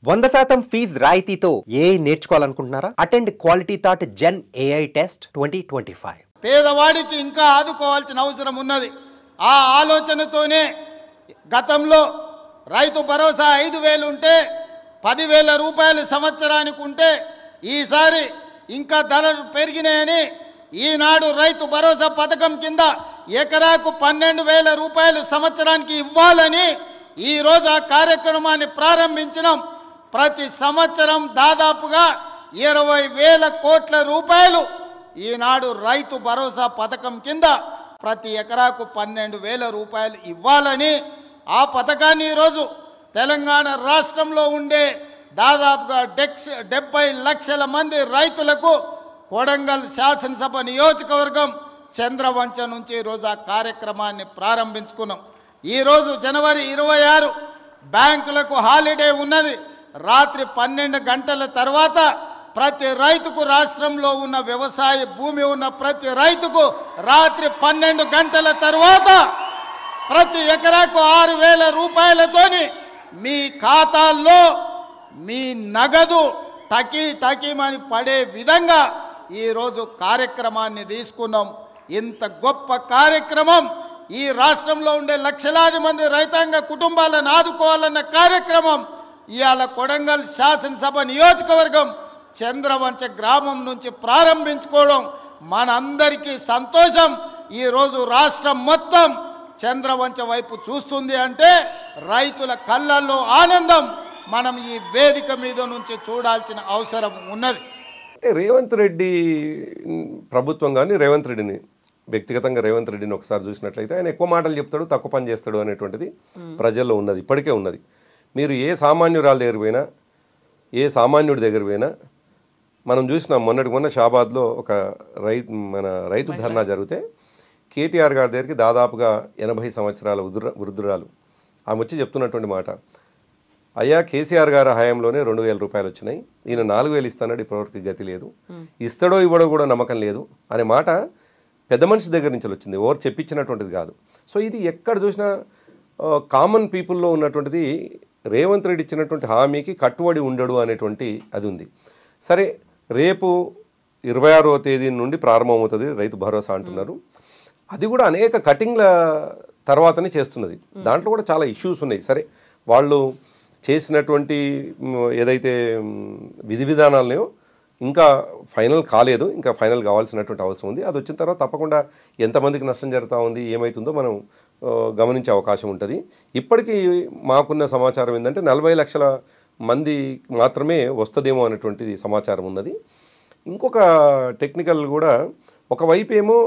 100% fee రాయితీతో AI నేర్చుకోవాలనుకుంటున్నారా? Attend Quality Thought Gen AI test 2025. పేదవాడికి ఇంకా ఆదుకోవాల్సిన అవసరం ఉన్నది. ఆ ఆలోచనతోనే గతంలో రైతు భరోసా 5,000 ఉంటే 10,000 రూపాయలు సంవత్సరానికి ఉంటే ఈసారి ఇంకా ధరలు పెరిగినాయని ఈనాడు రైతు భరోసా పథకం కింద ఎకరాకు 12,000 రూపాయలు సంవత్సరానికి ఇవ్వాలని ఈరోజు ఆ కార్యక్రమాన్ని ప్రారంభించినాం. ప్రతి సంవత్సరం దాదాపుగా 20,000 కోట్ల రూపాయలు ఈనాడు రైతు భరోసా పథకం కింద ప్రతి ఎకరాకు 12,000 రూపాయలు ఇవ్వాలని ఆ పథకాన్ని ఈరోజు తెలంగాణ రాష్ట్రంలో ఉండే దాదాపుగా 70 లక్షల మంది రైతులకు కొడంగల్ శాసనసభ నియోజకవర్గం చంద్రవంచ నుంచి ఈరోజు ఆ కార్యక్రమాన్ని ప్రారంభించుకున్నాం. ఈరోజు జనవరి 26 బ్యాంకులకు హాలిడే ఉన్నది. రాత్రి 12 గంటల తర్వాత ప్రతి రైతుకు, రాష్ట్రంలో ఉన్న వ్యవసాయ భూమి ఉన్న ప్రతి రైతుకు రాత్రి 12 గంటల తర్వాత ప్రతి ఎకరాకు 6,000 రూపాయలతోని మీ ఖాతాల్లో మీ నగదు టకీమని పడే విధంగా ఈరోజు కార్యక్రమాన్ని తీసుకున్నాం. ఇంత గొప్ప కార్యక్రమం, ఈ రాష్ట్రంలో ఉండే లక్షలాది మంది రైతాంగ కుటుంబాలను ఆదుకోవాలన్న కార్యక్రమం ఇవాళ కొడంగల్ శాసనసభ నియోజకవర్గం చంద్రవంచ గ్రామం నుంచి ప్రారంభించుకోవడం మనందరికీ సంతోషం. ఈరోజు రాష్ట్రం మొత్తం చంద్రవంచ వైపు చూస్తుంది అంటే రైతుల కళ్ళల్లో ఆనందం మనం ఈ వేదిక మీద నుంచి చూడాల్సిన అవసరం ఉన్నది. రేవంత్ రెడ్డి ప్రభుత్వం కానీ రేవంత్ రెడ్డిని వ్యక్తిగతంగా రేవంత్ రెడ్డిని ఒకసారి చూసినట్లయితే ఆయన ఎక్కువ మాటలు చెప్తాడు, తక్కువ పని చేస్తాడు అనేటువంటిది ప్రజల్లో ఉన్నది, ఇప్పటికే ఉన్నది. మీరు ఏ సామాన్యురాల దగ్గర పోయినా, ఏ సామాన్యుడి దగ్గర పోయినా, మనం చూసినాం మొన్న షాబాద్లో ఒక రైతు ధర్నా జరిగితే కేటీఆర్ గారి దగ్గరికి దాదాపుగా 80 సంవత్సరాల వృద్ధురాలు ఆమె వచ్చి చెప్తున్నటువంటి మాట, అయ్యా కేసీఆర్ గారి హయాంలోనే 2,000 రూపాయలు వచ్చినాయి, ఈయన 4,000 ఇస్తానడు, ఇప్పటివరకు గతి లేదు, ఇస్తాడో ఇవ్వడో కూడా నమ్మకం లేదు అనే మాట పెద్ద మనిషి దగ్గర నుంచి వచ్చింది, ఎవరు చెప్పించినటువంటిది కాదు. సో ఇది ఎక్కడ చూసినా కామన్ పీపుల్లో ఉన్నటువంటిది. రేవంత్ రెడ్డి ఇచ్చినటువంటి హామీకి కట్టుబడి ఉండడు అనేటువంటి అది ఉంది. సరే, రేపు 26వ తేదీ నుండి ప్రారంభమవుతుంది రైతు భరోసా అంటున్నారు. అది కూడా అనేక కటింగ్ల తర్వాతనే చేస్తున్నది. దాంట్లో కూడా చాలా ఇష్యూస్ ఉన్నాయి. సరే, వాళ్ళు చేసినటువంటి ఏదైతే విధి విధానాలనో ఇంకా ఫైనల్ కాలేదు, ఇంకా ఫైనల్ కావాల్సినటువంటి అవసరం ఉంది. అది వచ్చిన తర్వాత తప్పకుండా ఎంతమందికి నష్టం జరుగుతూ ఉంది, ఏమవుతుందో మనం గమనించే అవకాశం ఉంటుంది. ఇప్పటికీ మాకున్న సమాచారం ఏంటంటే 40 లక్షల మంది మాత్రమే వస్తుందేమో అనేటువంటిది సమాచారం ఉన్నది. ఇంకొక టెక్నికల్ కూడా, ఒకవైపు ఏమో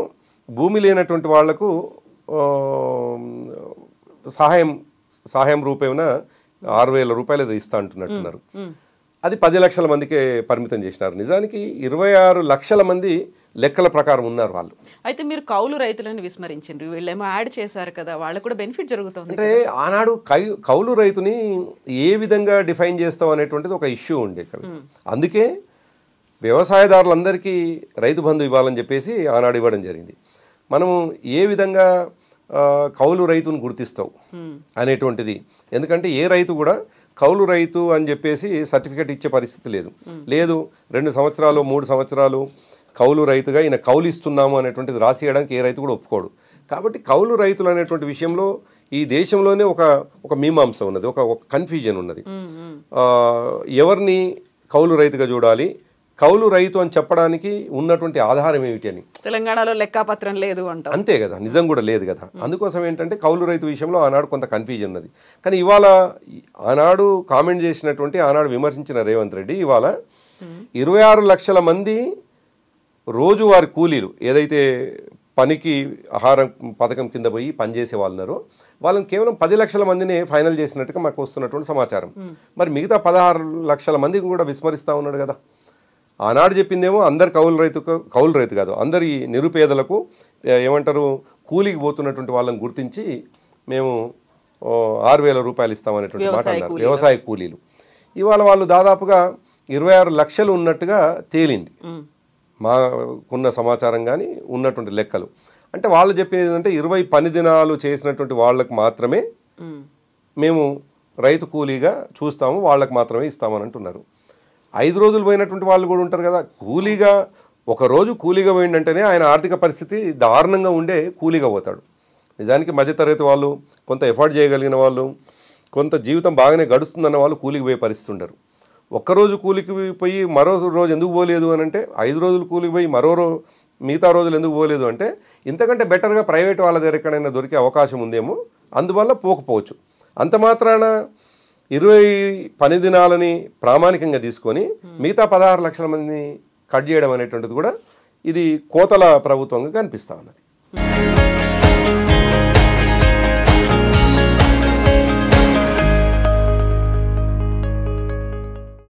భూమి లేనటువంటి వాళ్లకు సహాయం రూపేణ 6,000 రూపాయలు ఇస్తా అంటున్నట్టున్నారు. అది 10 లక్షల మందికే పరిమితం చేసినారు. నిజానికి 26 లక్షల మంది లెక్కల ప్రకారం ఉన్నారు వాళ్ళు. అయితే మీరు కౌలు రైతులను విస్మరించారు, వీళ్ళేమో యాడ్ చేశారు కదా, వాళ్ళకు కూడా బెనిఫిట్ జరుగుతుంది. అంటే ఆనాడు కౌలు రైతుని ఏ విధంగా డిఫైన్ చేస్తాం అనేటువంటిది ఒక ఇష్యూ ఉండే కవిత. అందుకే వ్యవసాయదారులందరికీ రైతు బంధు ఇవ్వాలని చెప్పేసి ఆనాడు ఇవ్వడం జరిగింది. మనము ఏ విధంగా కౌలు రైతును గుర్తిస్తావు అనేటువంటిది, ఎందుకంటే ఏ రైతు కూడా కౌలు రైతు అని చెప్పేసి సర్టిఫికేట్ ఇచ్చే పరిస్థితి లేదు. 2 సంవత్సరాలు 3 సంవత్సరాలు కౌలు రైతుగా ఈయన కౌలు ఇస్తున్నాము అనేటువంటిది రాసియడానికి ఏ రైతు కూడా ఒప్పుకోడు. కాబట్టి కౌలు రైతులు అనేటువంటి విషయంలో ఈ దేశంలోనే ఒక మీమాంస ఉన్నది, ఒక కన్ఫ్యూజన్ ఉన్నది. ఎవరిని కౌలు రైతుగా చూడాలి, కౌలు రైతు అని చెప్పడానికి ఉన్నటువంటి ఆధారం ఏమిటి అని తెలంగాణలో లెక్కాపత్రం లేదు అంట. అంతే కదా, నిజం కూడా లేదు కదా. అందుకోసం ఏంటంటే కౌలు రైతు విషయంలో ఆనాడు కొంత కన్ఫ్యూజన్ ఉన్నది. కానీ ఇవాళ ఆనాడు కామెంట్ చేసినటువంటి, ఆనాడు విమర్శించిన రేవంత్ రెడ్డి ఇవాళ 26 లక్షల మంది రోజువారి కూలీలు ఏదైతే పనికి ఆహారం పథకం కింద పోయి పనిచేసే వాళ్ళు ఉన్నారో వాళ్ళని కేవలం 10 లక్షల మందిని ఫైనల్ చేసినట్టుగా మాకు వస్తున్నటువంటి సమాచారం. మరి మిగతా 16 లక్షల మందికి కూడా విస్మరిస్తూ ఉన్నాడు కదా. ఆనాడు చెప్పిందేమో అందరు కౌలు రైతు కాదు, అందరి నిరుపేదలకు ఏమంటారు కూలికి పోతున్నటువంటి వాళ్ళని గుర్తించి మేము 6,000 రూపాయలు ఇస్తామనేటువంటి మాట అన్నారు, వ్యవసాయ కూలీలు. ఇవాళ వాళ్ళు దాదాపుగా 26 లక్షలు ఉన్నట్టుగా తేలింది మాకున్న సమాచారం కానీ ఉన్నటువంటి లెక్కలు. అంటే వాళ్ళు చెప్పేది ఏంటంటే 20 పని దినాలు చేసినటువంటి వాళ్ళకు మాత్రమే మేము రైతు కూలీగా చూస్తాము, వాళ్ళకి మాత్రమే ఇస్తామని అంటున్నారు. 5 రోజులు పోయినటువంటి వాళ్ళు కూడా ఉంటారు కదా. కూలీగా ఒకరోజు కూలీగా పోయిందంటేనే ఆయన ఆర్థిక పరిస్థితి దారుణంగా ఉండే కూలీగా పోతాడు. నిజానికి మధ్యతరగతి వాళ్ళు, కొంత ఎఫర్ట్ చేయగలిగిన వాళ్ళు, కొంత జీవితం బాగానే గడుస్తుందన్న వాళ్ళు కూలికి పోయే పరిస్థితి ఉండరు. ఒక్కరోజు కూలికి పోయి మరో రోజు ఎందుకు పోలేదు అని అంటే, 5 రోజులు కూలికి పోయి మిగతా రోజులు ఎందుకు పోలేదు అంటే, ఇంతకంటే బెటర్గా ప్రైవేట్ వాళ్ళ దగ్గర ఎక్కడైనా దొరికే అవకాశం ఉందేమో, అందువల్ల పోకపోవచ్చు. అంత మాత్రాన 20 పని దినాలని ప్రామాణికంగా తీసుకొని మిగతా 16 లక్షల మందిని కట్ చేయడం అనేటువంటిది కూడా ఇది కోతల ప్రభుత్వంగా కనిపిస్తూ ఉన్నది.